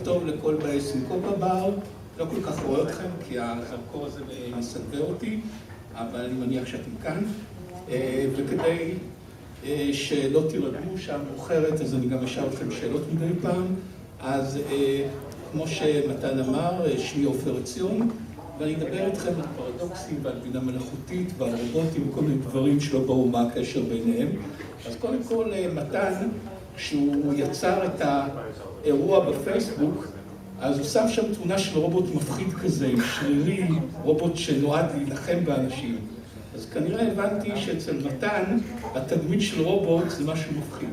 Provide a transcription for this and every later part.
טוב לכל באי סינקופה בר. לא כל כך רואה אתכם, כי הזרקור הזה מסנוור אותי, אבל אני מניח שאתם כאן. וכדי שלא תירדמו שם מאוחרת, אז אני גם אשאל אתכם שאלות מדי פעם. אז כמו שמתן אמר, שמי עופר עציון, ואני אדבר איתכם על פרדוקסים ועל בינה מלאכותית ועל רובוטים וכל מיני דברים שלא ברור מה הקשר ביניהם. אז קודם כל, מתן, כשהוא יצר את האירוע בפייסבוק, אז הוא שם שם תמונה של רובוט מפחיד כזה, שרירי, רובוט שנועד להילחם באנשים. אז כנראה הבנתי שאצל מתן, התדמית של רובוט זה משהו מפחיד.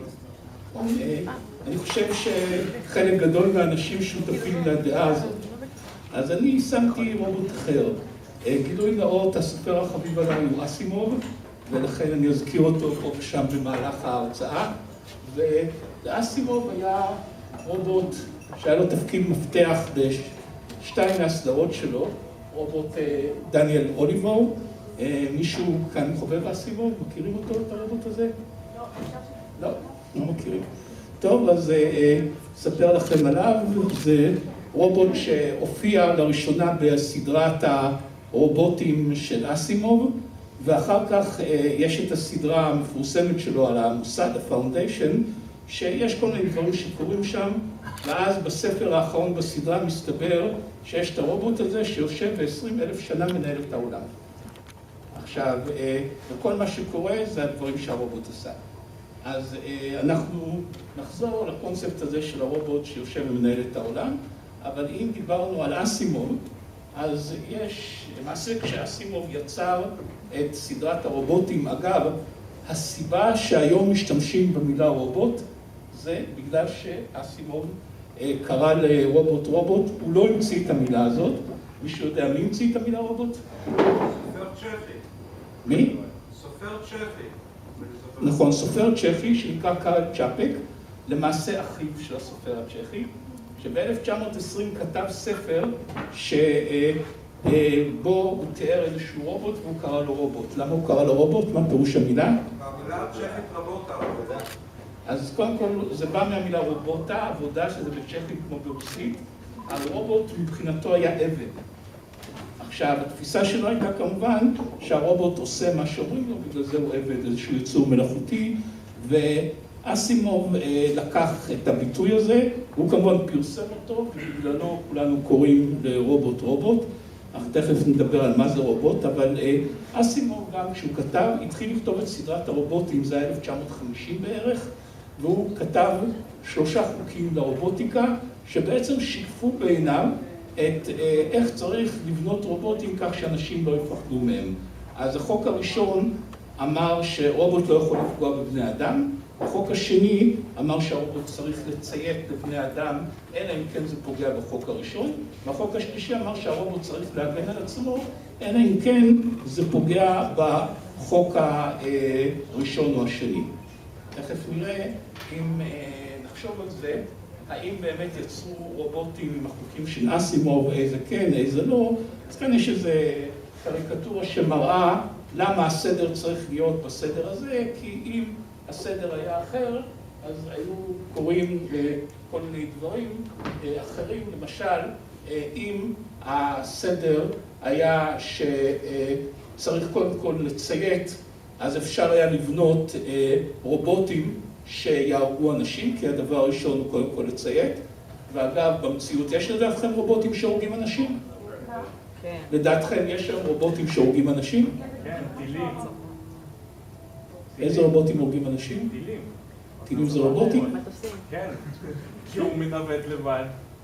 אני חושב שחלק גדול מהאנשים שותפים לדעה הזאת. אז אני שמתי רובוט אחר. גילוי נאות, הסופר החביב עליי הוא אסימוב, ולכן אני אזכיר אותו פה ושם במהלך ההרצאה. ולאסימוב היה רובוט שהיה לו תפקיד מפתח בשתיים מהסדרות שלו, רובוט דניאל אוליבור. מישהו כאן חובב אסימוב? מכירים אותו, את הרובוט הזה? לא, לא מכירים. טוב, אז אספר לכם עליו. זה רובוט שהופיע לראשונה בסדרת הרובוטים של אסימוב, ואחר כך יש את הסדרה המפורסמת שלו על המוסד, הפאונדיישן, שיש כל מיני דברים שקורים שם, ואז בספר האחרון בסדרה מסתבר שיש את הרובוט הזה שיושב ב-20,000 שנה מנהל את העולם. עכשיו, וכל מה שקורה זה הדברים שהרובוט עשה. אז אנחנו נחזור לקונספט הזה של הרובוט שיושב ומנהל את העולם, אבל אם דיברנו על אסימוב, אז יש, למעשה כשאסימוב יצר את סדרת הרובוטים, אגב, הסיבה שהיום משתמשים במילה רובוט, זה בגלל שאסימוב קרא לרובוט רובוט, הוא לא המציא את המילה הזאת. מישהו יודע מי המציא את המילה רובוט? סופר צ'כי. מי? סופר צ'כי. נכון, סופר צ'כי שנקרא קארל צ'אפק, למעשה אחיו של הסופר הצ'כי, שב-1920 כתב ספר שבו הוא תיאר איזשהו רובוט והוא קרא לו רובוט. למה הוא קרא לו רובוט? מה פירוש המילה? המילה הצ'כית רובוטה. אז קודם כל זה בא מהמילה רובוטה, עבודה שזה בצ'כית כמו ברוסית. הרובוט מבחינתו היה עבד. עכשיו, התפיסה שלו הייתה כמובן שהרובוט עושה מה שאומרים לו, בגלל זה הוא עבד, איזשהו יצור מלאכותי, ואסימוב לקח את הביטוי הזה, הוא כמובן פרסם אותו, ובגללו כולנו קוראים לרובוט רובוט. אנחנו תכף נדבר על מה זה רובוט, אבל אסימוב גם כשהוא כתב, התחיל לכתוב את סדרת הרובוטים, זה היה 1950 בערך, והוא כתב 3 חוקים לרובוטיקה, שבעצם שיקפו בעיניו את איך צריך לבנות רובוטים כך שאנשים לא יפחדו מהם. אז החוק הראשון אמר שרובוט לא יכול לפגוע בבני אדם, החוק השני אמר שהרובוט צריך לציית לבני אדם, אלא אם כן זה פוגע בחוק הראשון, והחוק השלישי אמר שהרובוט צריך להגן על עצמו, אלא אם כן זה פוגע בחוק הראשון או השני. תכף נראה אם נחשוב על זה, האם באמת יצרו רובוטים עם החוקים של אסימוב, איזה כן, איזה לא. אז כאן יש איזו קריקטורה שמראה למה הסדר צריך להיות בסדר הזה, כי אם הסדר היה אחר, אז היו קוראים כל מיני דברים אחרים. למשל, אם הסדר היה שצריך קודם כל לציית, אז אפשר היה לבנות רובוטים שיהרגו אנשים, כי הדבר הראשון הוא קודם כל לציית. ואגב, במציאות יש לדעתכם רובוטים שהורגים אנשים? כן. לדעתכם יש שם רובוטים שהורגים אנשים? כן, טילים. איזה רובוטים הורגים אנשים? טילים. טילים זה רובוטים? מטוסים. כן. כי הוא מנווט לבד.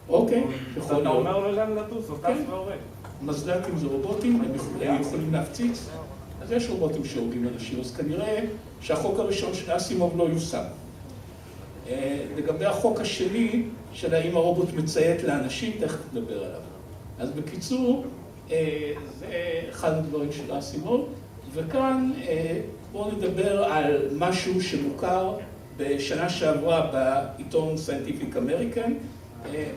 אוקיי, יכול אתה להיות. אומר לו לאן לטוס, הוא טס והורג. מזל"טים זה רובוטים, הם יכולים להפציץ, אז יש רובוטים שהורגים אנשים, אז כנראה שהחוק הראשון של אסימוב לא יושם. לגבי החוק השני, של האם הרובוט מציית לאנשים, תכף נדבר עליו. אז בקיצור, זה אחד הדברים של אסימוב, וכאן בואו נדבר על משהו שמוכר בשנה שעברה בעיתון Scientific American.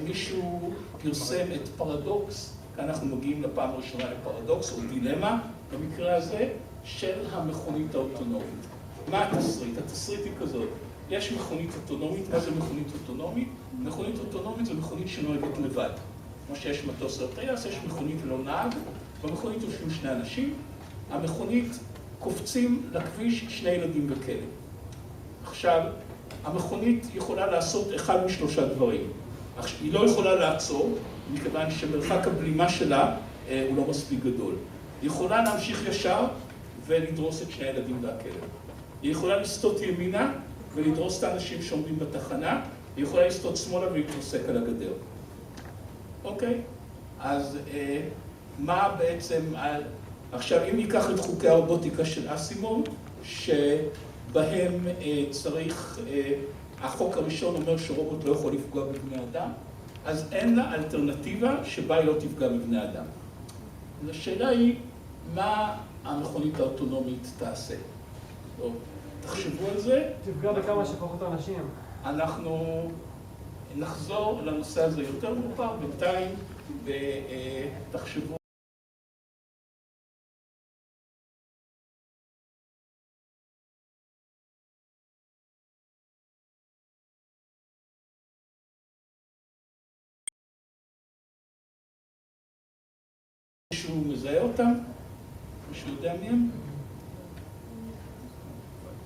מישהו פרסם את פרדוקס, כאן אנחנו מגיעים לפעם ראשונה לפרדוקס או דילמה, במקרה הזה, של המכונית האוטונומית. מה התסריט? התסריט היא כזאת, יש מכונית אוטונומית. מה זה מכונית אוטונומית? מכונית אוטונומית זה מכונית שנוהגת לבד. כמו שיש מטוס או טייס, יש מכונית ללא נהג, במכונית יושבים שני אנשים, המכונית קופצים לכביש שני ילדים וכלב. עכשיו, המכונית יכולה לעשות אחד משלושה דברים. היא לא יכולה לעצור, מכיוון שמרחק הבלימה שלה הוא לא מספיק גדול. היא יכולה להמשיך ישר ולדרוס את שני הילדים והכלב. היא יכולה לסטות ימינה ולדרוס את האנשים שעומדים בתחנה, היא יכולה לסטות שמאלה ולהתרסק על הגדר. אוקיי? אז מה בעצם... עכשיו, אם ניקח את חוקי הרובוטיקה של אסימוב, שבהם צריך... החוק הראשון אומר שרובוט לא יכול לפגוע בבני אדם, אז אין לה אלטרנטיבה שבה היא לא תפגע בבני אדם. השאלה היא, מה המכונית האוטונומית תעשה? תחשבו על זה. תפגע בכמה שפחות אנשים. אנחנו נחזור לנושא הזה יותר מאוחר, בינתיים, ותחשבו. מישהו מזהה אותם? מישהו יודע מי הם?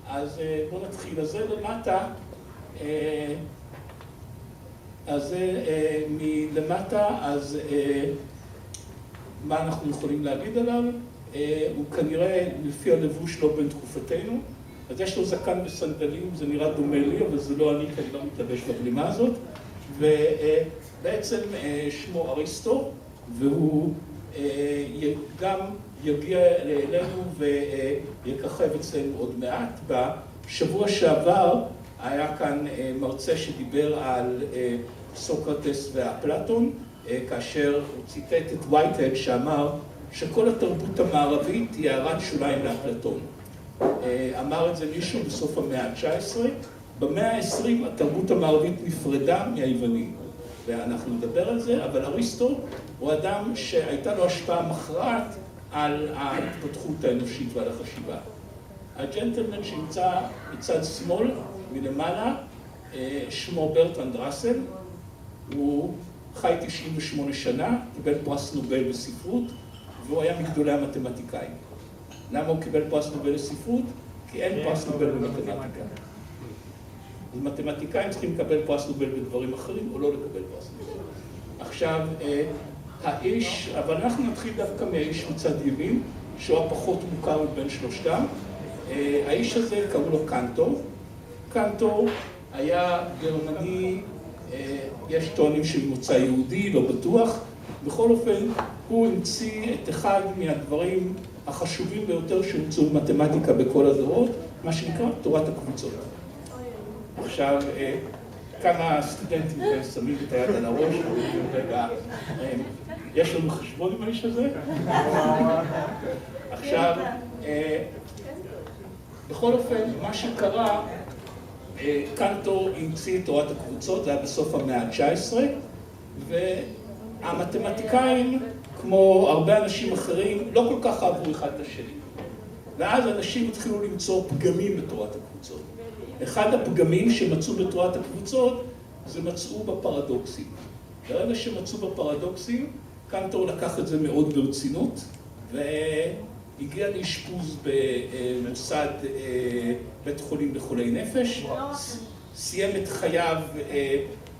אז בואו נתחיל. אז זה למטה, אז זה מלמטה, אז מה אנחנו יכולים להגיד עליו? הוא כנראה לפי הלבוש לא בין תקופתנו, אז יש לו זקן וסנדלים, זה נראה דומה לי, אבל זה לא אני, כי אני לא מתלבש בבלימה הזאת, ובעצם שמו אריסטו, והוא גם יגיע אלינו ויקחב אצלנו עוד מעט. בשבוע שעבר היה כאן מרצה שדיבר על סוקרטס ואפלטון, כאשר הוא ציטט את וייטהד שאמר שכל התרבות המערבית היא הערת שוליים לאפלטון. אמר את זה מישהו בסוף המאה ה-19. במאה ה-20 התרבות המערבית נפרדה מהיוונים, ואנחנו נדבר על זה, אבל אריסטו הוא אדם שהייתה לו השפעה מכרעת על ההתפתחות האנושית ועל החשיבה. הג'נטלמן שנמצא מצד שמאל מלמעלה, שמו ברטרנד ראסל, הוא חי 98 שנה, קיבל פרס נובל בספרות, והוא היה מגדולי המתמטיקאים. למה הוא קיבל פרס נובל בספרות? כי אין פרס נובל במתמטיקה. אז מתמטיקאים צריכים לקבל פרס נובל בדברים אחרים, או לא לקבל פרס נובל. עכשיו, האיש, אבל אנחנו נתחיל דווקא מהאיש מצד ימין, שהוא הפחות מוכר בין שלושתם. האיש הזה קראו לו קנטור. קנטור היה גרמני, יש טוענים של מוצא יהודי, לא בטוח. בכל אופן, הוא המציא את אחד מהדברים החשובים ביותר שהומצאו במתמטיקה בכל הדורות, מה שנקרא תורת הקבוצות. עכשיו, כמה סטודנטים שמים את היד על הראש, רגע, יש לנו חשבון עם האיש הזה? עכשיו, בכל אופן, מה שקרה, קנטור המציא את תורת הקבוצות, זה היה בסוף המאה ה-19, והמתמטיקאים, כמו הרבה אנשים אחרים, לא כל כך אהבו אחד את השני. ואז אנשים התחילו למצוא פגמים בתורת הקבוצות. אחד הפגמים שמצאו בתורת הקבוצות, זה מצאו בפרדוקסים. ברגע שמצאו בפרדוקסים, קנטור לקח את זה מאוד ברצינות, והגיע לאשפוז במוסד בית חולים לחולי נפש, סיים את חייו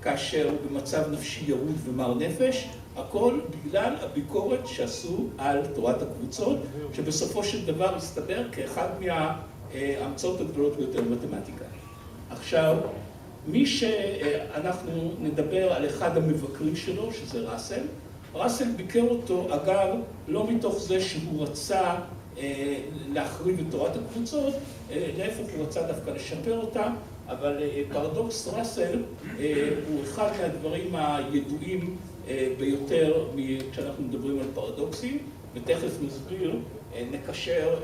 כאשר הוא במצב נפשי ירוד ומר נפש, הכל בגלל הביקורת שעשו על תורת הקבוצות, שבסופו של דבר הסתבר כאחד מההמצאות הגדולות ביותר במתמטיקה. עכשיו, מי שאנחנו נדבר על אחד המבקרים שלו, שזה ראסל, ראסל ביקר אותו, אגב, לא מתוך זה שהוא רצה להחריב את תורת הקבוצות, להפך הוא רצה דווקא לשפר אותה, אבל פרדוקס ראסל הוא אחד מהדברים הידועים ביותר כשאנחנו מדברים על פרדוקסים, ותכף נסביר, נקשר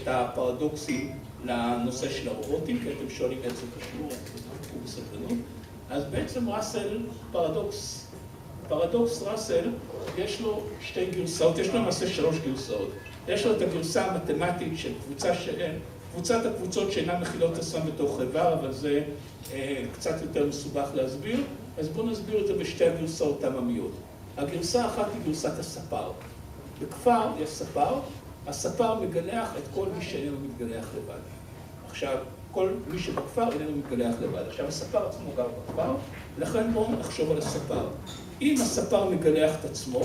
את הפרדוקסים לנושא של הרובוטים, כי אתם שואלים איך זה קשור, הוא בסבלנות. אז בעצם ראסל, פרדוקס ראסל, יש לו שתי גרסאות, יש לו למעשה 3 גרסאות. יש לו את הגרסה המתמטית של קבוצת הקבוצות שאינן מכילות את עצמן בתוך איבר, אבל זה קצת יותר מסובך להסביר, אז בואו נסביר את זה בשתי הגרסאות העממיות. הגרסה האחת היא גרסת הספר. בכפר יש ספר, הספר מגלח את כל מי שאיננו מתגלח לבד. עכשיו, כל מי שבכפר איננו מתגלח לבד. עכשיו, הספר עצמו גר בכפר, לכן בואו נחשוב על הספר. אם הספר מגלח את עצמו,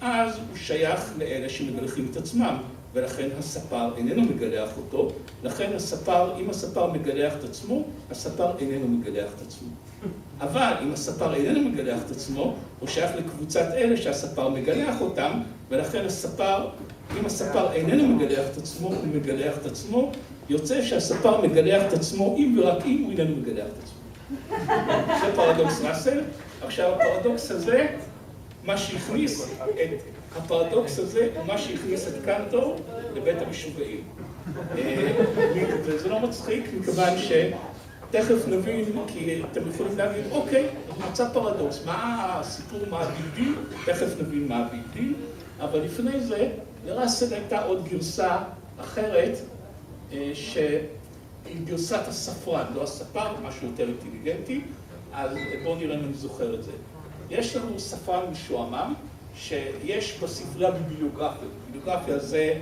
אז הוא שייך לאלה שמגלחים את עצמם, ולכן הספר איננו מגלח אותו, לכן הספר, אם הספר מגלח את עצמו, הספר איננו מגלח את עצמו. אבל אם הספר איננו מגלח את עצמו, הוא שייך לקבוצת אלה שהספר מגלח אותם, ולכן הספר, אם הספר איננו מגלח את עצמו, הוא מגלח את עצמו, יוצא שהספר מגלח את עצמו אם ורק אם הוא איננו מגלח את עצמו. זה פרדוקס ראסל. עכשיו, הפרדוקס הזה, הפרדוקס הזה הוא מה שהכניס את קנטור לבית המשוגעים. וזה לא מצחיק, מכיוון שתכף נבין, כי אתם יכולים להגיד, אוקיי, מצא פרדוקס, מה הסיפור, מה הביג-דיל? תכף נבין מה הביג-דיל, אבל לפני זה, לראסל הייתה עוד גרסה אחרת, שהיא גרסת הספרן, לא הספר, משהו יותר אינטליגנטי, אז בואו נראה אם אני זוכר את זה. יש לנו ספרן משועמם, שיש בספרייה ביבליוגרפיה. ביבליוגרפיה זה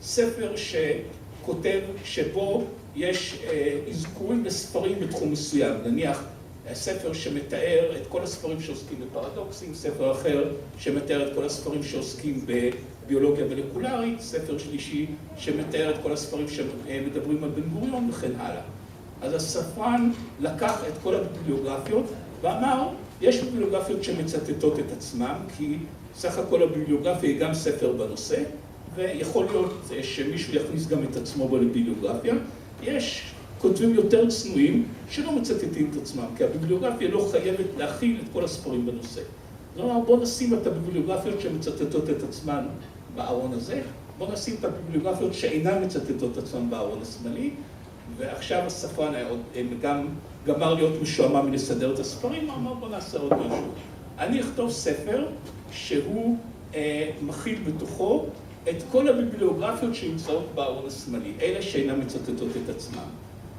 ספר שכותב, שבו יש אזכורים בספרים בתחום מסוים. נניח, ספר שמתאר את כל הספרים שעוסקים בפרדוקסים, ספר אחר שמתאר את כל הספרים שעוסקים בביולוגיה מולקולרית, ספר שלישי שמתאר את כל הספרים שמדברים על בן גוריון וכן הלאה. אז הספרן לקח את כל הביבליוגרפיות ואמר, יש ביבליוגרפיות שמצטטות את עצמם, כי סך הכל הביבליוגרפיה היא גם ספר בנושא, ויכול להיות שמישהו יכניס גם את עצמו בביבליוגרפיה. יש כותבים יותר צנועים שלא מצטטים את עצמם, כי הביבליוגרפיה לא חייבת להכיל את כל הספרים בנושא. זאת אומרת, בואו נשים את הביבליוגרפיות שמצטטות את עצמן בארון הזה, בואו נשים את הביבליוגרפיות שאינן מצטטות את עצמן בארון השמאלי, ועכשיו הספרן גם גמר להיות משועמם מלסדר את הספרים, אמר בוא נעשה עוד משהו. אני אכתוב ספר שהוא מכיל בתוכו את כל הביבליוגרפיות שנמצאות בארון השמאלי, אלה שאינן מצטטות את עצמם.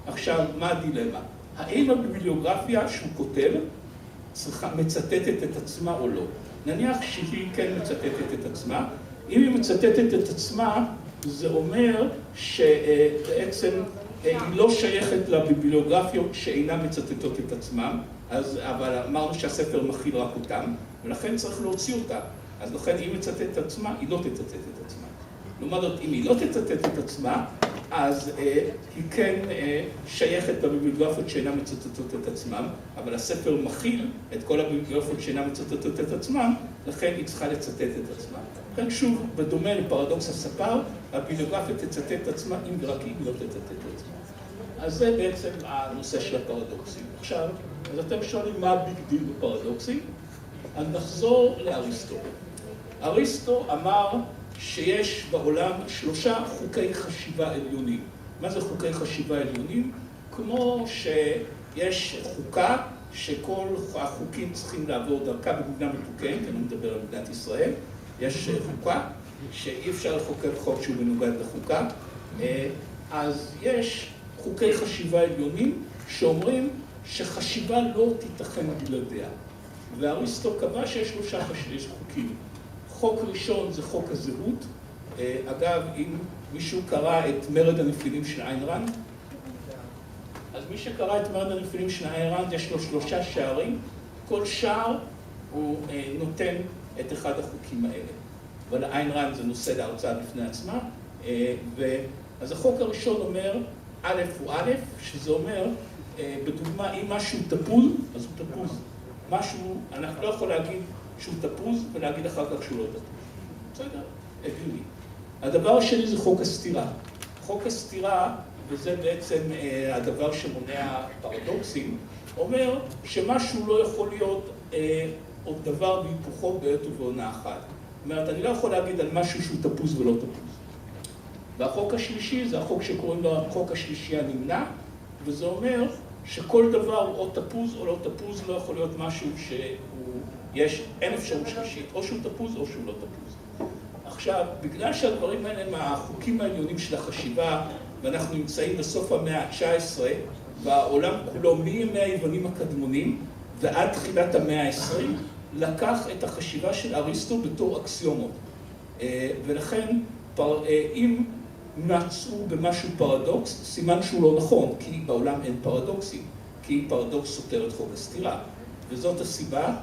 עכשיו, מה הדילמה? האם הביבליוגרפיה שהוא כותב מצטטת את עצמה או לא? נניח שהיא כן מצטטת את עצמה. אם היא מצטטת את עצמה, זה אומר שבעצם היא לא שייכת לביבליוגרפיות שאינן מצטטות את עצמם, אבל אמרנו שהספר מכיל רק אותם, ולכן צריך להוציא אותה. אז לכן אם היא מצטטת את עצמה, היא לא תצטט את עצמה. לעומת זאת, אם היא לא תצטט את עצמה, אז היא כן שייכת לביבליוגרפיות שאינן מצטטות את עצמם, אבל הספר מכיל את כל הביבליוגרפיות שאינן מצטטות את עצמם, לכן היא צריכה לצטט את עצמה. לכן שוב, בדומה לפרדוקס הספר, הביבליוגרפיה תצטט את עצמה אם ורק היא לא תצטט את עצמה. אז זה בעצם הנושא של הפרדוקסים. עכשיו, אז אתם שואלים מה הביג דיל בפרדוקסים? אז נחזור לאריסטו. אריסטו אמר שיש בעולם 3 חוקי חשיבה עליונים. מה זה חוקי חשיבה עליונים? כמו שיש חוקה שכל החוקים צריכים לעבור דרכה במדינה מתוקנת, אני מדבר על מדינת ישראל, יש חוקה שאי אפשר לחוקק חוק שהוא מנוגד לחוקה, אז יש חוקי חשיבה עליונים שאומרים שחשיבה לא תיתכן בלעדיה. ואריסטו קבע שיש 3 חוקים. חוק ראשון זה חוק הזהות. אגב, אם מישהו קרא את מרד הנפילים של איין ראנד, אז מי שקרא את מרד הנפילים של איין ראנד יש לו 3 שערים, כל שער הוא נותן את אחד החוקים האלה. אבל איין ראנד זה נושא להרצאה בפני עצמה, אז החוק הראשון אומר, א' הוא א', שזה אומר, בדוגמה, אם משהו תפוז, אז הוא תפוז. משהו, אנחנו לא יכולים להגיד שהוא תפוז ולהגיד אחר כך שהוא לא תפוז. בסדר? הגיוני. הדבר השני זה חוק הסתירה. חוק הסתירה, וזה בעצם הדבר שמונע פרדוקסים, אומר שמשהו לא יכול להיות עוד דבר בהיפוכו בעת ובעונה אחת. זאת אומרת, אני לא יכול להגיד על משהו שהוא תפוז ולא תפוז. והחוק השלישי זה החוק שקוראים לו החוק השלישי הנמנע, וזה אומר שכל דבר הוא או תפוז או לא תפוז, לא יכול להיות משהו אין אפשרות שלישית, או שהוא תפוז או שהוא לא תפוז. עכשיו, בגלל שהדברים האלה הם החוקים העליונים של החשיבה, ואנחנו נמצאים בסוף המאה ה-19, והעולם כולו מימי היוונים הקדמונים ועד תחילת המאה ה-20, לקח את החשיבה של אריסטו בתור אקסיומות. ולכן, אם מצאו במשהו פרדוקס, סימן שהוא לא נכון, כי בעולם אין פרדוקסים, כי פרדוקס סותר את חוק הסתירה. וזאת הסיבה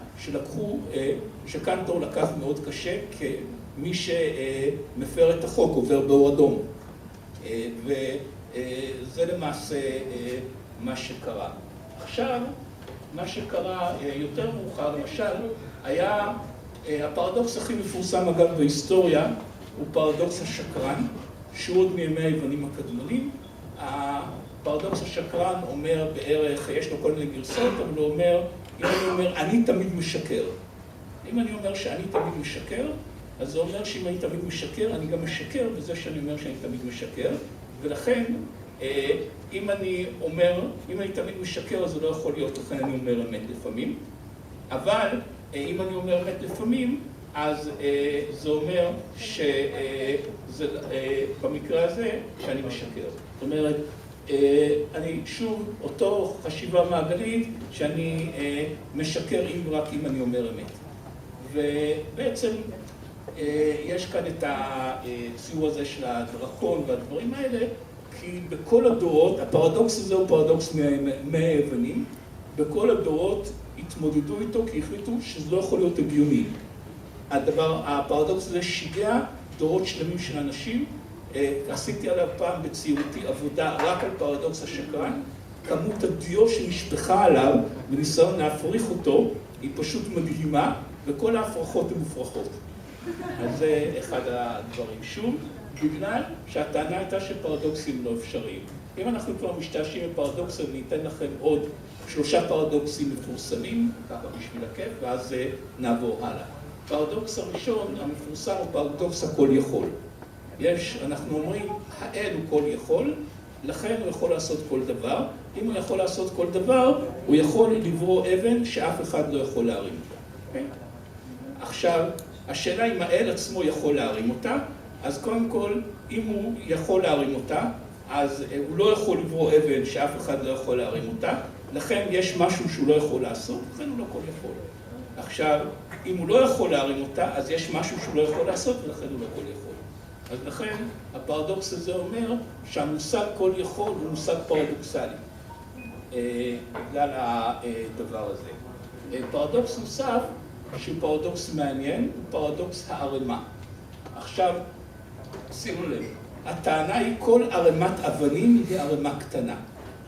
שקנטור לקח מאוד קשה, כמי שמפר את החוק עובר באור אדום. וזה למעשה מה שקרה. עכשיו, מה שקרה יותר מאוחר, למשל, היה הפרדוקס הכי מפורסם אגב בהיסטוריה, הוא פרדוקס השקרן, שהוא עוד מימי היוונים הקדמונים. הפרדוקס השקרן אומר בערך, יש לו כל מיני גרסאות, אבל הוא אומר, אם אני אומר, אני תמיד משקר. אם אני אומר שאני תמיד משקר, אז זה אומר שאם אני תמיד משקר, אני גם משקר בזה שאני אומר שאני תמיד משקר. ולכן, אם אני תמיד משקר, אז זה לא יכול להיות, לכן אני אומר אמת לפעמים. אבל אם אני אומר אמת לפעמים, אז זה אומר במקרה הזה שאני משקר. זאת אומרת, אני שוב, אותו חשיבה מעגלית שאני משקר רק אם אני אומר אמת. ובעצם יש כאן את הציור הזה של הדרקון והדברים האלה, כי בכל הדורות, הפרדוקס הזה הוא פרדוקס מהיוונים, בכל הדורות התמודדו איתו כי החליטו שזה לא יכול להיות הגיוני. הפרדוקס הזה שיגע דורות שלמים של אנשים. עשיתי עליו פעם בצעירותי עבודה רק על פרדוקס השקרן. כמות הדיו שנשפחה עליו בניסיון להפריך אותו היא פשוט מדהימה, וכל ההפרחות הן מופרכות. אז זה אחד הדברים. שוב, בגלל שהטענה הייתה שפרדוקסים לא אפשריים. אם אנחנו כבר משתמשים בפרדוקס, אני אתן לכם עוד 3 פרדוקסים מפורסמים, ככה בשביל הכיף, ואז נעבור הלאה. הפרדוקס הראשון המפורסם הוא פרדוקס הכל יכול. אנחנו אומרים, האל הוא כל יכול, לכן הוא יכול לעשות כל דבר. אם הוא יכול לעשות כל דבר, הוא יכול לברוא אבן שאף אחד לא יכול להרים אותה. עכשיו, השאלה אם האל עצמו יכול להרים אותה, אז קודם כל, אם הוא יכול להרים אותה, אז הוא לא יכול לברוא אבן שאף אחד לא יכול להרים אותה, לכן יש משהו שהוא לא יכול לעשות, לכן הוא לא כל יכול. עכשיו, אם הוא לא יכול להרים אותה, אז יש משהו שהוא לא יכול לעשות, ולכן הוא לא כל יכול. אז לכן, הפרדוקס הזה אומר שהמושג כל יכול הוא מושג פרדוקסלי, בגלל הדבר הזה. פרדוקס נוסף, שהוא פרדוקס מעניין, הוא פרדוקס הערמה. עכשיו, שימו לב, הטענה היא כל ערמת אבנים היא ערמה קטנה.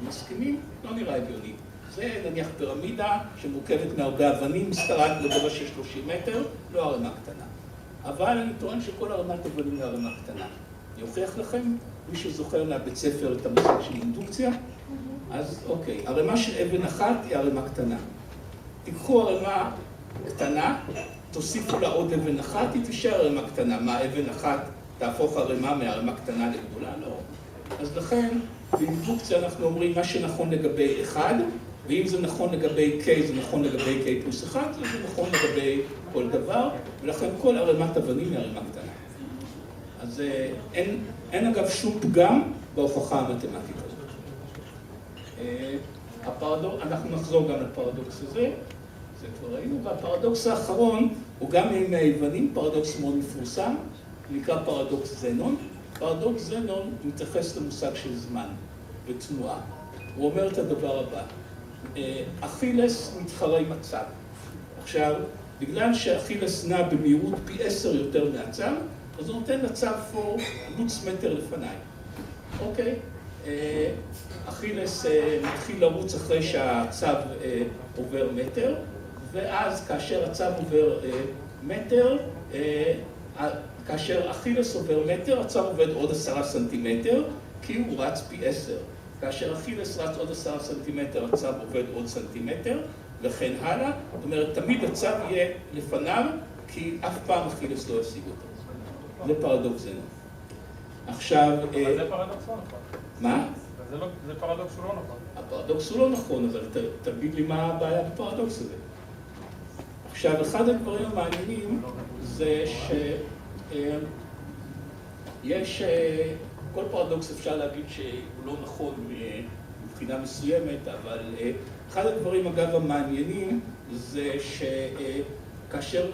מסכימים? לא נראה הגיוני. זה נניח פירמידה שמורכבת מהרבה אבנים, משתרעת בגובה של 30 מטר, לא ערמה קטנה. אבל אני טוען שכל ערמת אבנים היא ערמה קטנה. אני אוכיח לכם, מי שזוכר מהבית ספר את המושג של אינדוקציה, אז אוקיי, ערמה של אבן אחת היא ערמה קטנה. תיקחו ערמה קטנה, תוסיפו לה עוד אבן אחת, היא תישאר ערמה קטנה. מה, אבן אחת תהפוך ערמה מערמה קטנה לגדולה? לא. אז לכן, באינדוקציה אנחנו אומרים מה שנכון לגבי אחד, ואם זה נכון לגבי K, זה נכון לגבי K פלוס 1, זה נכון לגבי כל דבר, ולכן כל ערמת אבנים היא ערמה קטנה. אז אין אגב שום פגם בהוכחה המתמטית הזאת. אנחנו נחזור גם לפרדוקס הזה, זה כבר ראינו, והפרדוקס האחרון הוא גם מהיוונים, פרדוקס מאוד מפורסם, נקרא פרדוקס זנון. פרדוקס זנון מתייחס למושג של זמן ותנועה. הוא אומר את הדבר הבא, אכילס מתחרה עם הצב. עכשיו, בגלל שאכילס נע במהירות פי 10 יותר מהצב, אז הוא נותן לצב פה לוץ מטר לפניי. אוקיי? אכילס מתחיל לרוץ אחרי שהצב עובר מטר, ואז כאשר הצב עובר מטר, כאשר אכילס עובר מטר, הצב עובד עוד 10 סנטימטר, כי הוא רץ פי 10. כאשר אכילס רץ עוד 10 סנטימטר, הצב עובד עוד סנטימטר, וכן הלאה. זאת אומרת, תמיד הצב יהיה לפניו, כי אף פעם אכילס לא ישיג אותו. זה פרדוקס זנון. עכשיו... אבל זה פרדוקס לא נכון. מה? זה פרדוקס שהוא לא נכון. הפרדוקס הוא לא נכון, אבל תגיד לי מה הבעיה בפרדוקס הזה. עכשיו, אחד הדברים המעניינים זה שיש כל פרדוקס אפשר להגיד שהוא לא נכון מבחינה מסוימת, אבל אחד הדברים אגב המעניינים זה שכאשר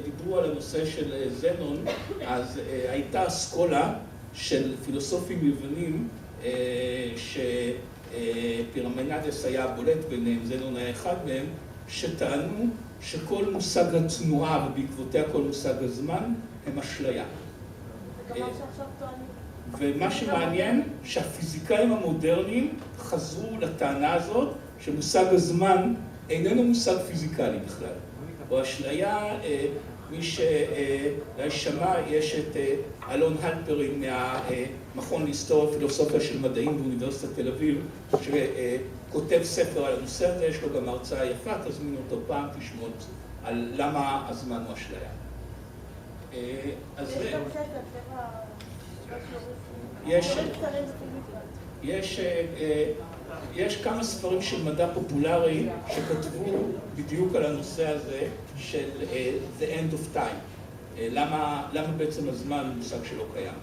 דיברו על הנושא של זנון, אז הייתה אסכולה של פילוסופים יוונים שפירמנדס היה בולט ביניהם, זנון היה אחד מהם, שטענו שכל מושג התנועה ובעקבותיה כל מושג הזמן הם אשליה. ומה שמעניין שהפיזיקאים המודרניים חזרו לטענה הזאת שמושג הזמן איננו מושג פיזיקלי בכלל. או אשליה, מי ששמע, יש את אלון הלפרין מהמכון להיסטוריה ופילוסופיה של מדעים באוניברסיטת תל אביב, שכותב ספר על הנושא הזה, יש לו גם הרצאה יפה, תזמין אותו פעם, תשמעו על למה הזמן הוא אשליה. יש כמה ספרים של מדע פופולרי שכתבו בדיוק על הנושא הזה של The End of Time. למה בעצם הזמן הוא מושג שלא קיים.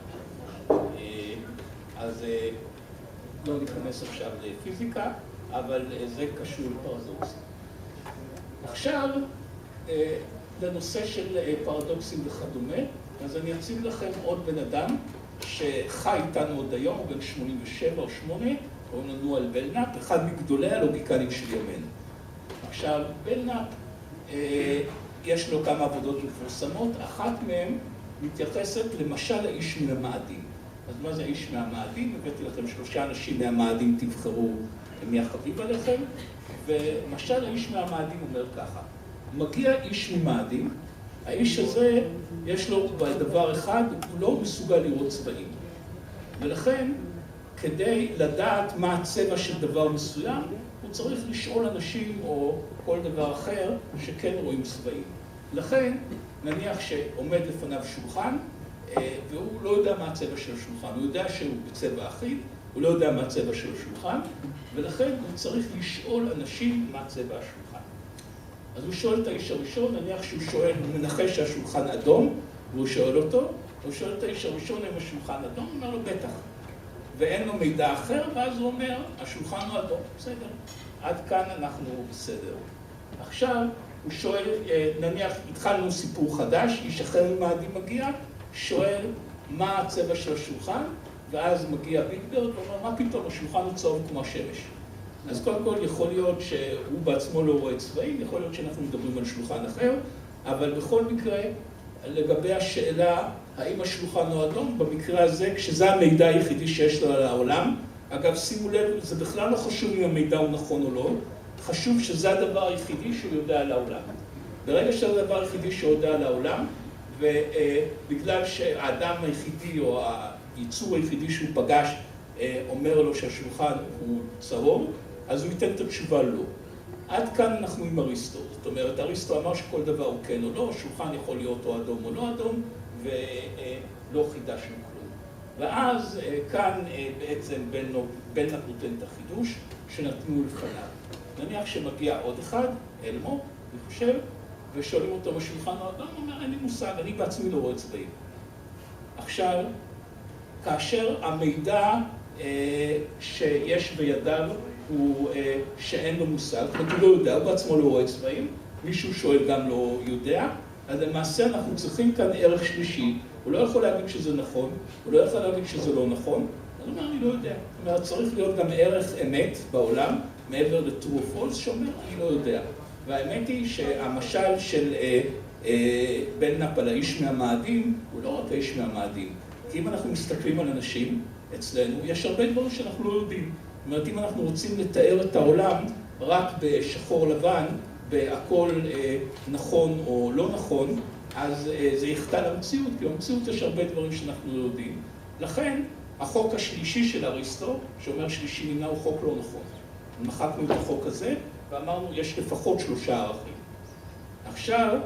אז לא ניכנס עכשיו לפיזיקה, אבל זה קשור לפרדוקסים. עכשיו, לנושא של פרדוקסים וכדומה, אז אני אציג לכם עוד בן אדם שחי איתנו עוד היום, הוא בן 87 או 8, קוראים לו נואל בלנאפ, אחד מגדולי הלוגיקנים של ימינו. עכשיו, בלנאפ, יש לו כמה עבודות מפורסמות, אחת מהן מתייחסת למשל לאיש מן המאדים. אז מה זה איש מהמאדים? הבאתי לכם 3 אנשים מהמאדים, תבחרו מי החביב עליכם, ומשל האיש מהמאדים אומר ככה, מגיע איש ממאדים, האיש הזה יש לו דבר אחד, הוא לא מסוגל לראות צבעים. ולכן, כדי לדעת מה הצבע של דבר מסוים, הוא צריך לשאול אנשים או כל דבר אחר שכן רואים צבעים. לכן, נניח שעומד לפניו שולחן, והוא לא יודע מה הצבע של השולחן, הוא יודע שהוא בצבע אחיד, הוא לא יודע מה הצבע של השולחן, ולכן הוא צריך לשאול אנשים מה צבע השולחן. אז הוא שואל את האיש הראשון, נניח שהוא שואל, הוא מנחש שהשולחן אדום, והוא שואל אותו, הוא שואל את האיש הראשון אם השולחן אדום, הוא אומר לו בטח. ואין לו מידע אחר, ואז הוא אומר, השולחן הוא אדום, בסדר. עד כאן אנחנו בסדר. עכשיו, הוא שואל, נניח, התחלנו סיפור חדש, איש אחר ממאדים מגיע, שואל מה הצבע של השולחן, ואז מגיע ביגברד ואומר, מה פתאום, השולחן הוא צהוב כמו השמש. אז קודם כל יכול להיות שהוא בעצמו לא רואה צבעים, יכול להיות שאנחנו מדברים על שולחן אחר, אבל בכל מקרה, לגבי השאלה האם השולחן הוא אדום, במקרה הזה, כשזה המידע היחידי שיש לו על העולם, אגב, שימו לב, זה בכלל לא חשוב אם המידע הוא נכון או לא, חשוב שזה הדבר היחידי שהוא יודע על העולם. ברגע שזה הדבר היחידי שהוא יודע על העולם, ובגלל שהאדם היחידי או הייצור היחידי שהוא פגש אומר לו שהשולחן הוא צהוב, אז הוא ייתן את התשובה לא. עד כאן אנחנו עם אריסטו. זאת אומרת, אריסטו אמר שכל דבר הוא כן או לא, השולחן יכול להיות או אדום או לא אדום, ולא חידשנו כלום. ואז כאן בעצם בלנאפ נותן את החידוש שנתנו לפניו. נניח שמגיע עוד אחד, אלמו, אני חושב, ושואלים אותו בשולחן האדום, הוא אומר, אין לי מושג, אני בעצמי לא רואה צבעים. עכשיו, כאשר המידע שיש בידיו הוא שאין לו מושג, זאת אומרת, הוא לא יודע, הוא בעצמו לא רואה צבעים, מישהו שואל גם לא יודע, אז למעשה אנחנו צריכים כאן ערך שלישי, הוא לא יכול להגיד שזה נכון, הוא לא יכול להגיד שזה לא נכון, אז הוא אומר, אני לא יודע. זאת אומרת, צריך להיות גם ערך אמת בעולם, מעבר ל-true or false, שאומר, אני לא יודע. והאמת היא שהמשל של בלנאפ על האיש מהמאדים, הוא לא רק האיש מהמאדים. כי אם אנחנו מסתכלים על אנשים אצלנו, יש הרבה דברים שאנחנו לא יודעים. זאת אומרת, אם אנחנו רוצים לתאר את העולם רק בשחור לבן, בהכל נכון או לא נכון, אז זה יחטא למציאות, כי במציאות יש הרבה דברים שאנחנו לא יודעים. לכן, החוק השלישי של אריסטו, שאומר שלישי נמנע, הוא חוק לא נכון. מחקנו את החוק הזה, ואמרנו, יש לפחות 3 ערכים. עכשיו,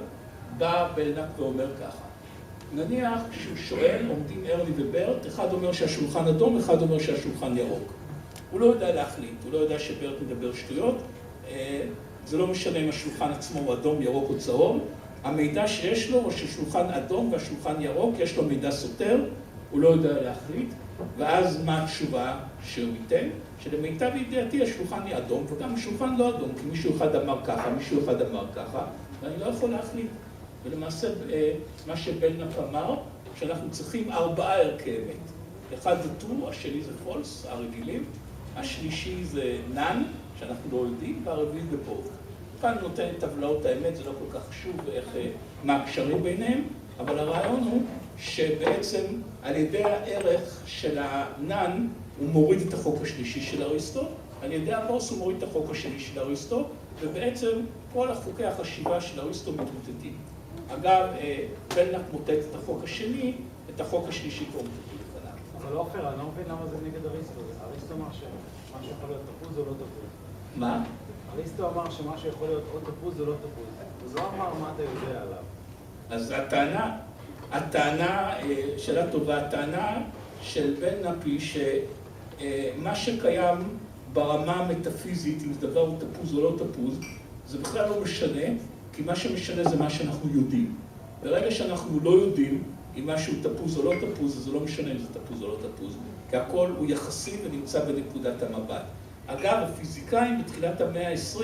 בא בלנאפ ואומר ככה. נניח, כשהוא שואל, עומדים ארני וברט, אחד אומר שהשולחן אדום, אחד אומר שהשולחן ירוק. הוא לא יודע להחליט, הוא לא יודע שברט מדבר שטויות, זה לא משנה אם השולחן עצמו הוא אדום, ירוק או צהוב. המידע שיש לו הוא ששולחן אדום והשולחן ירוק, יש לו מידע סותר, הוא לא יודע להחליט, ואז מה התשובה שהוא ייתן? שלמיטב ידיעתי השולחן היא אדום, וגם השולחן לא אדום, כי מישהו אחד אמר ככה, מישהו אחד אמר ככה, ואני לא יכול להחליט. ולמעשה, מה שבלנק אמר, שאנחנו צריכים 4 ערכי אמת. אחד זה true, השני זה false, הרגילים, השלישי זה none, שאנחנו לא יודעים, והרביעי זה both. כאן נותן את טבלאות האמת, זה לא כל כך חשוב מה הקשרים ביניהם, אבל הרעיון הוא שבעצם על ידי הערך של ה-none הוא מוריד את החוק השלישי של אריסטו, על ידי הבוס הוא מוריד את החוק השני של אריסטו, ובעצם כל החוקי החשיבה של אריסטו מתמוטטים. אגב, בלנק מוטט את החוק השני, את החוק השלישי פה מוטט לפניו. אבל לא פייר, אני לא מבין למה זה נגד אריסטו. אריסטו אמר שמשהו יכול להיות תפוז או לא תפוז. מה? אריסטו אמר שמשהו יכול להיות או תפוז או לא תפוז. אז הוא אמר מה אתה יודע עליו. אז הטענה, שאלה טובה, הטענה של בלנק היא שמה שקיים ברמה המטאפיזית, אם זה דבר הוא תפוז או לא תפוז, זה בכלל לא משנה, כי מה שמשנה זה מה שאנחנו יודעים. ברגע שאנחנו לא יודעים אם משהו תפוז או לא תפוז, אז זה לא משנה אם זה תפוז או לא תפוז, כי הכל הוא יחסי ונמצא בנקודת המבט. אגב, הפיזיקאים בתחילת המאה ה-20,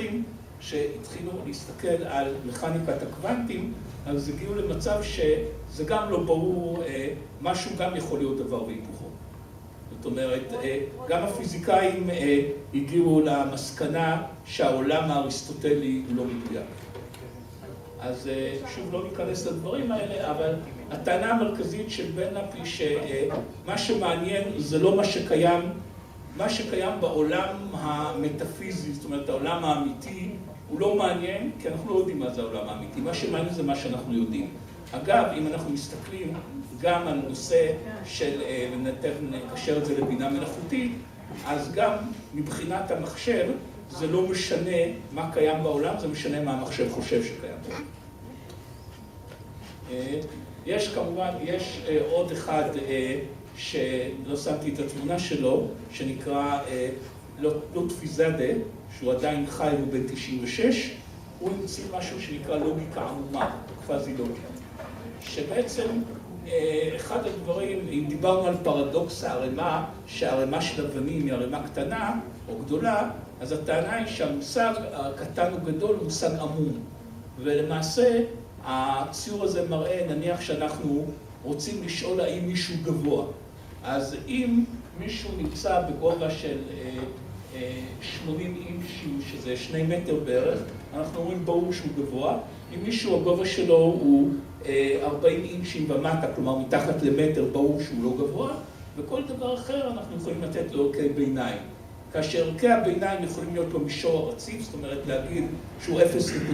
שהתחילו להסתכל על מכניקת הקוונטים, אז הגיעו למצב שזה גם לא ברור, משהו גם יכול להיות דבר והיפוכו. זאת אומרת, גם הפיזיקאים הגיעו למסקנה שהעולם האריסטוטלי הוא לא מדויק. אז שוב לא ניכנס לדברים האלה, אבל הטענה המרכזית של בלנק היא שמה שמעניין זה לא מה שקיים בעולם המטאפיזי, זאת אומרת העולם האמיתי, הוא לא מעניין, כי אנחנו לא יודעים מה זה העולם האמיתי. מה שמעניין זה מה שאנחנו יודעים. אגב, אם אנחנו מסתכלים גם על נושא של, נקשר את זה לבינה מלאכותית, אז גם מבחינת המחשב, זה לא משנה מה קיים בעולם, זה משנה מה המחשב חושב שקיים בעולם. יש כמובן, יש עוד אחד שלא שמתי את התמונה שלו, שנקרא לוטפי זאדה, שהוא עדיין חי ובן 96, הוא המציא משהו שנקרא לוגיקה עמומה, קוואזי לוגיקה. שבעצם אחד הדברים, אם דיברנו על פרדוקס הערימה, שהערימה של אבנים היא ערימה קטנה או גדולה, אז הטענה היא שהמושג הקטן או גדול הוא מושג עמום. ולמעשה הציור הזה מראה, נניח שאנחנו רוצים לשאול האם מישהו גבוה. אז אם מישהו נמצא בגובה של 80 אינצ'ים, שזה 2 מטר בערך, אנחנו אומרים ברור שהוא גבוה. אם מישהו, הגובה שלו הוא 40 אינצ'ים ומטה, כלומר מתחת למטר, ברור שהוא לא גבוה, וכל דבר אחר אנחנו יכולים לתת לו ערכי ביניים. כאשר ערכי הביניים יכולים להיות במישור הרציף, זאת אומרת להגיד שהוא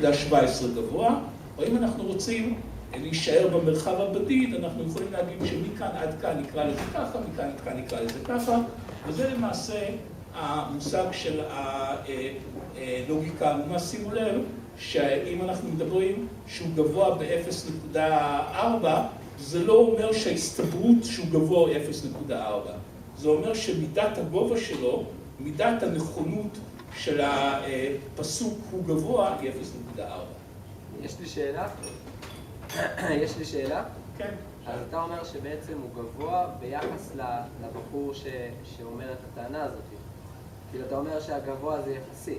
0.17 גבוה, או אם אנחנו רוצים להישאר במרחב הבדיד, אנחנו יכולים להגיד שמכאן עד כאן נקרא לזה ככה, מכאן עד כאן נקרא לזה ככה, וזה למעשה המושג של הלוגיקה העמומה. שימו לב שאם אנחנו מדברים שהוא גבוה ב-0.4, זה לא אומר שההסתברות שהוא גבוה היא 0.4. זה אומר שמידת הגובה שלו, מידת הנכונות של הפסוק הוא גבוה היא 0.4. יש לי שאלה? כן. אז אתה אומר שבעצם הוא גבוה ביחס לבחור שאומר את הטענה הזאת. כאילו אתה אומר שהגבוה זה יחסי.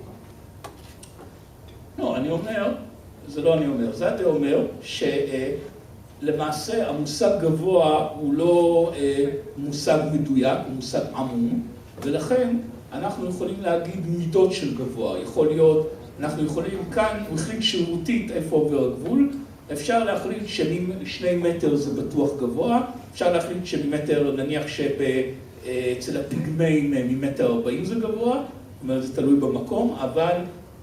לא, אני אומר, זה לא אני אומר, זה אתה אומר שלמעשה המושג גבוה הוא לא מושג מדויק, הוא מושג עמום, ולכן אנחנו יכולים להגיד מידות של גבוה. יכול להיות, אנחנו יכולים כאן, מחליט שירותית איפה עובר הגבול, אפשר להחליט ש2 מטר זה בטוח גבוה, אפשר להחליט שממטר, נניח שאצל הפיגמאים ממטר 40 זה גבוה, זאת אומרת, זה תלוי במקום, אבל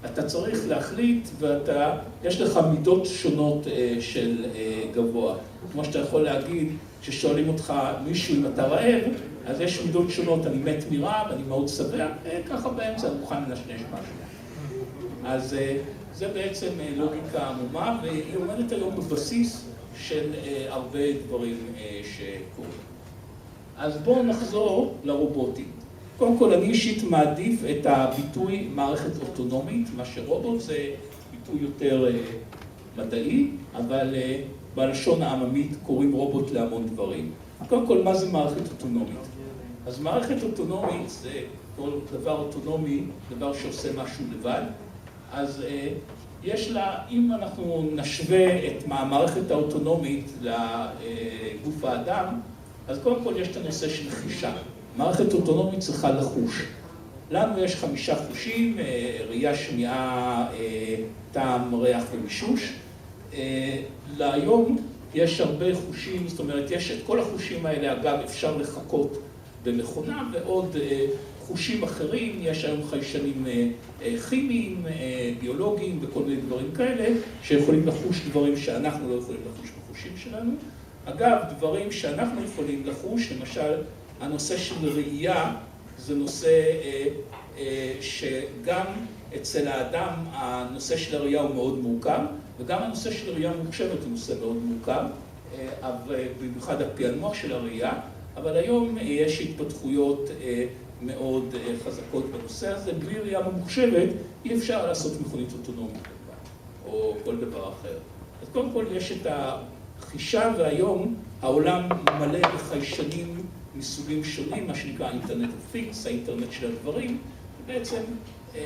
אתה צריך להחליט ויש לך מידות שונות של גבוה. כמו שאתה יכול להגיד, כששואלים אותך מישהו אם אתה רעב, אז יש מידות שונות, אני מת מרעב, אני מאוד שבע, ככה באמצע אני מוכן לנשנש משהו. אז זה בעצם לוגיקה עמומה, והיא עומדת היום בבסיס של הרבה דברים שקורים. אז בואו נחזור לרובוטים. קודם כל, אני אישית מעדיף את הביטוי מערכת אוטונומית, מה שרובוט זה ביטוי יותר מדעי, אבל בלשון העממית קוראים רובוט להמון דברים. קודם כל, מה זה מערכת אוטונומית? אז מערכת אוטונומית זה כל דבר אוטונומי, דבר שעושה משהו לבד. אז יש לה, אם אנחנו נשווה את המערכת האוטונומית לגוף האדם, אז קודם כל יש את הנושא של חישה. מערכת אוטונומית צריכה לחוש. לנו יש 5 חושים, ראייה, שמיעה, טעם, ריח ומישוש. להיום יש הרבה חושים, זאת אומרת, יש את כל החושים האלה, אגב, אפשר לחכות במכונה, ועוד חושים אחרים, יש היום חיישנים כימיים, ביולוגיים וכל מיני דברים כאלה, שיכולים לחוש דברים שאנחנו לא יכולים לחוש בחושים שלנו. אגב, דברים שאנחנו יכולים לחוש, למשל, הנושא של ראייה, זה נושא שגם אצל האדם הנושא של הראייה הוא מאוד מורכב, וגם הנושא של הראייה המוחשבת הוא נושא מאוד מורכב, במיוחד הפענוח של הראייה, אבל היום יש התפתחויות מאוד חזקות בנושא הזה. בלי ראייה ממוחשבת אי אפשר לעשות מכונית אוטונומית או כל דבר אחר. אז קודם כל יש את החישה, והיום העולם מלא בחיישנים מסוגים שונים, מה שנקרא אינטרנט הפיקס, האינטרנט של הדברים, ובעצם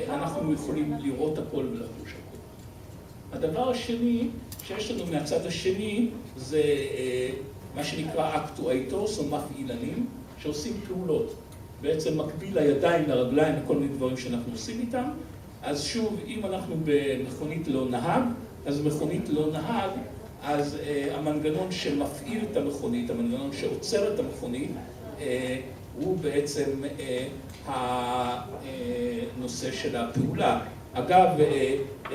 אנחנו יכולים לראות הכל ולחוש הכל. הדבר השני שיש לנו מהצד השני זה מה שנקרא אקטואטורס או מפעילנים שעושים פעולות. בעצם מקביל לידיים, לרגליים, לכל מיני דברים שאנחנו עושים איתם. אז שוב, אם אנחנו במכונית לא נהג, אז מכונית לא נהג, אז המנגנון שמפעיל את המכונית, המנגנון שעוצר את המכונית, הוא בעצם הנושא של הפעולה. אגב,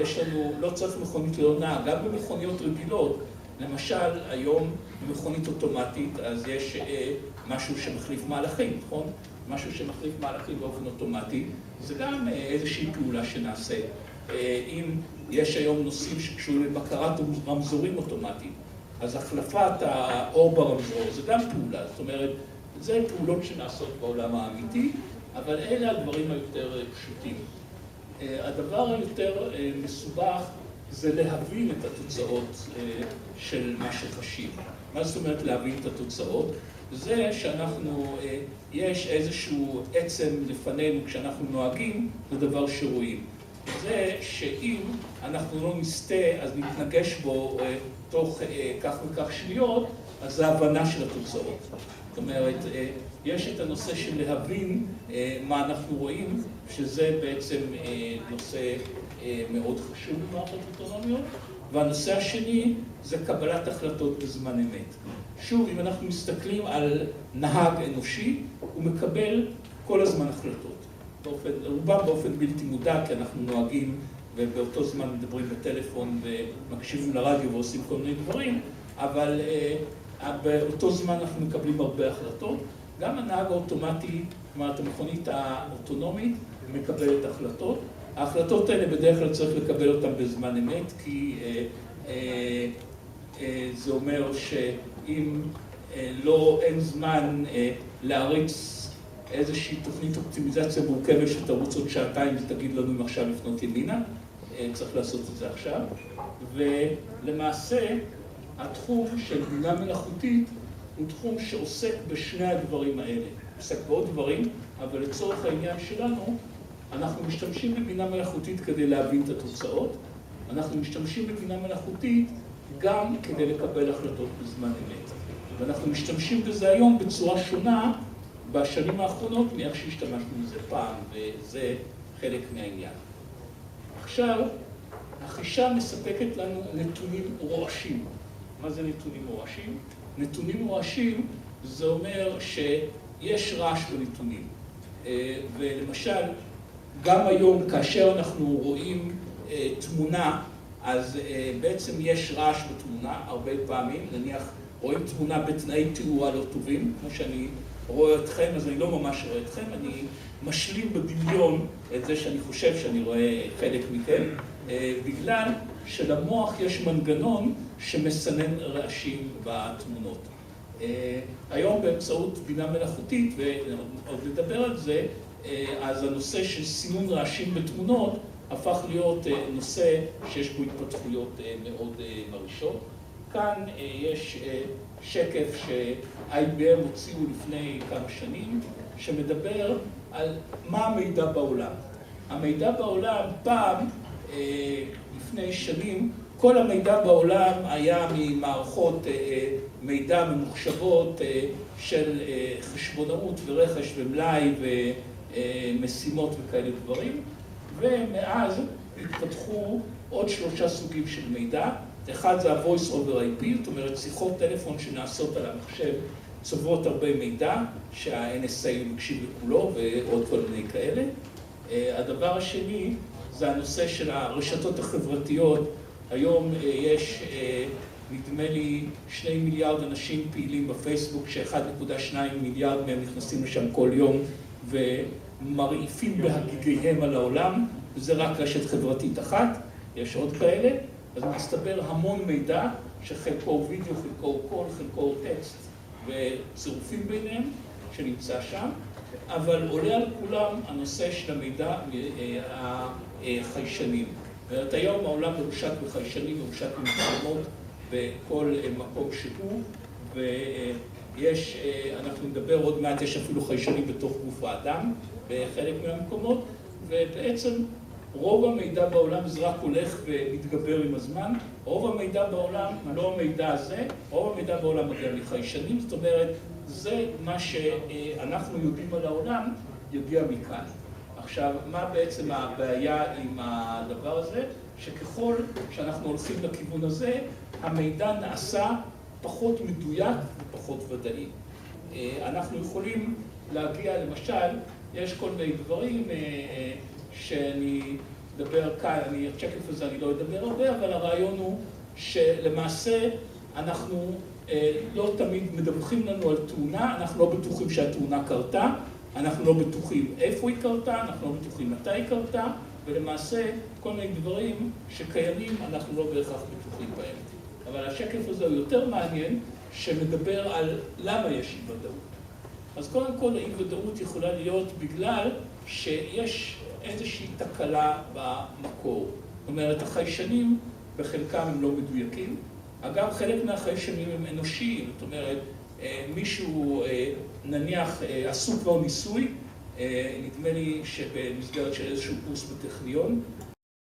יש לנו, לא צריך מכונית לא נהג, גם במכוניות רגילות, למשל היום במכונית אוטומטית, אז יש משהו שמחליף מהלכים, נכון? משהו שמחליף מהלכים באופן אוטומטי, זה גם איזושהי פעולה שנעשה. אם יש היום נושאים שקשורים לבקרת רמזורים אוטומטיים, אז החלפת האור ברמזור זה גם פעולה, זאת אומרת, זה פעולות שנעשות בעולם האמיתי, אבל אלה הדברים היותר פשוטים. הדבר היותר מסובך זה להבין את התוצאות של מה שחשים. מה זאת אומרת להבין את התוצאות? זה שאנחנו, יש איזשהו עצם לפנינו כשאנחנו נוהגים, זה דבר שרואים. זה שאם אנחנו לא נסתה, אז נתנגש בו תוך כך וכך שניות, אז זה הבנה של התוצאות. זאת אומרת, יש את הנושא של להבין מה אנחנו רואים, שזה בעצם נושא מאוד חשוב במערכות אוטונומיות, והנושא השני זה קבלת החלטות בזמן אמת. שוב, אם אנחנו מסתכלים על נהג אנושי, הוא מקבל כל הזמן החלטות. רובם באופן בלתי מודע, כי אנחנו נוהגים ובאותו זמן מדברים בטלפון ומקשיבים לרדיו ועושים כל מיני דברים, אבל באותו זמן אנחנו מקבלים הרבה החלטות. גם הנהג האוטומטי, כלומר, המכונית האוטונומית, מקבלת החלטות. ההחלטות האלה בדרך כלל צריך לקבל אותן בזמן אמת, כי זה אומר שאם אין זמן להריץ איזושהי תוכנית אופטימיזציה מורכבת שתרוץ עוד שעתיים ותגיד לנו אם עכשיו לפנות ימינה, צריך לעשות את זה עכשיו. ולמעשה, התחום של בינה מלאכותית הוא תחום שעוסק בשני הדברים האלה. עוסק בעוד דברים, אבל לצורך העניין שלנו, אנחנו משתמשים בבינה מלאכותית כדי להבין את התוצאות. אנחנו משתמשים בבינה מלאכותית גם כדי לקבל החלטות בזמן אמת. ואנחנו משתמשים בזה היום בצורה שונה בשנים האחרונות מאיך שהשתמשנו בזה פעם, וזה חלק מהעניין. עכשיו, החישה מספקת לנו נתונים רועשים. מה זה נתונים רועשים? נתונים רועשים זה אומר שיש רעש בנתונים. ולמשל, גם היום כאשר אנחנו רואים תמונה, אז בעצם יש רעש בתמונה הרבה פעמים. נניח רואים תמונה בתנאי תאורה לא טובים, כמו שאני רואה אתכם, אז אני לא ממש רואה אתכם, אני משלים בדמיון את זה שאני חושב שאני רואה חלק מכם, בגלל שלמוח יש מנגנון שמסנן רעשים בתמונות. היום באמצעות בינה מלאכותית, ועוד נדבר על זה, אז הנושא של סינון רעשים בתמונות הפך להיות נושא שיש בו התפתחויות מאוד מרעישות. כאן יש שקף ש-IBM הוציאו לפני כמה שנים, שמדבר על מה המידע בעולם. המידע בעולם פעם, לפני שנים, כל המידע בעולם היה ממערכות מידע ממוחשבות של חשבונאות ורכש ומלאי ומשימות וכאלה דברים, ומאז התפתחו עוד 3 סוגים של מידע. אחד זה ה-Voice over IP, זאת אומרת שיחות טלפון שנעשות על המחשב צוברות הרבה מידע, שה-NSA מקשיב לכולו ועוד כל מיני כאלה. הדבר השני זה הנושא של הרשתות החברתיות. היום יש, נדמה לי, 2 מיליארד אנשים פעילים בפייסבוק, ש1.2 מיליארד מהם נכנסים לשם כל יום ומרעיפים בהגיגיהם על העולם, וזה רק רשת חברתית אחת, יש עוד כאלה. אז מסתבר המון מידע, שחלקו וידאו, חלקו קול, חלקו טקסט וצירופים ביניהם, שנמצא שם, אבל עולה על כולם הנושא של המידע החיישנים. זאת היום העולם מרושת בחיישנים, מרושת במצלמות בכל מקום שהוא, ויש, אנחנו נדבר עוד מעט, יש אפילו חיישנים בתוך גוף האדם, בחלק מהמקומות, ובעצם רוב המידע בעולם זה רק הולך ומתגבר עם הזמן. רוב המידע בעולם, לא המידע הזה, רוב המידע בעולם מגיע לחיישנים, זאת אומרת, זה מה שאנחנו יודעים על העולם, יגיע מכאן. עכשיו, מה בעצם הבעיה עם הדבר הזה? שככל שאנחנו הולכים לכיוון הזה, המידע נעשה פחות מדויק ופחות ודאי. אנחנו יכולים להגיע, למשל, יש כל מיני דברים שאני אדבר כאן, השקף הזה אני לא אדבר הרבה, אבל הרעיון הוא שלמעשה אנחנו לא תמיד מדווחים לנו על תאונה, אנחנו לא בטוחים שהתאונה קרתה, אנחנו לא בטוחים איפה היא קרתה, אנחנו לא בטוחים מתי היא קרתה, ולמעשה כל מיני דברים שקיימים אנחנו לא בהכרח בטוחים בהם. אבל השקף הזה הוא יותר מעניין, שמדבר על למה יש אי ודאות. אז קודם כל האי ודאות יכולה להיות בגלל שיש איזושהי תקלה במקור. זאת אומרת, החיישנים בחלקם הם לא מדויקים. אגב, חלק מהחיישנים הם אנושיים. זאת אומרת, מישהו נניח עשו כבר ניסוי, נדמה לי שבמסגרת של איזשהו קורס בטכניון,